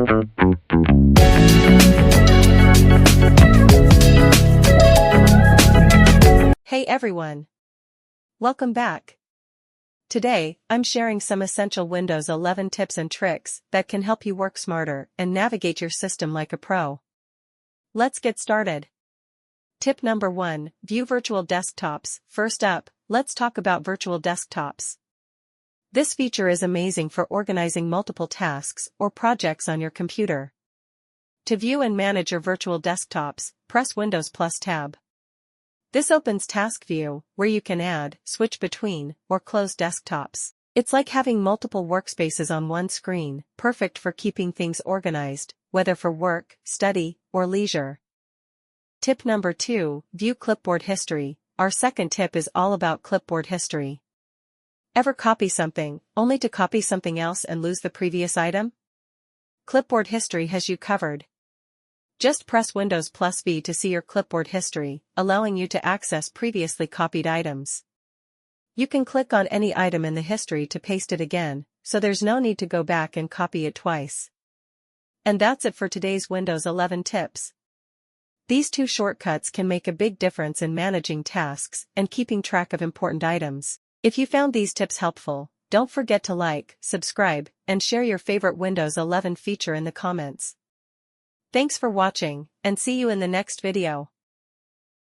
Hey everyone! Welcome back. Today, I'm sharing some essential Windows 11 tips and tricks that can help you work smarter and navigate your system like a pro. Let's get started. Tip number 1, view virtual desktops. First up, let's talk about virtual desktops. This feature is amazing for organizing multiple tasks or projects on your computer. To view and manage your virtual desktops, press windows+tab. This opens Task View, where you can add, switch between, or close desktops. It's like having multiple workspaces on one screen, perfect for keeping things organized, whether for work, study, or leisure. Tip number 2, view Clipboard History. Our second tip is all about Clipboard History. Ever copy something, only to copy something else and lose the previous item? Clipboard History has you covered. Just press windows+v to see your clipboard history, allowing you to access previously copied items. You can click on any item in the history to paste it again, so there's no need to go back and copy it twice. And that's it for today's Windows 11 tips. These 2 shortcuts can make a big difference in managing tasks and keeping track of important items. If you found these tips helpful, don't forget to like, subscribe, and share your favorite Windows 11 feature in the comments. Thanks for watching, and see you in the next video.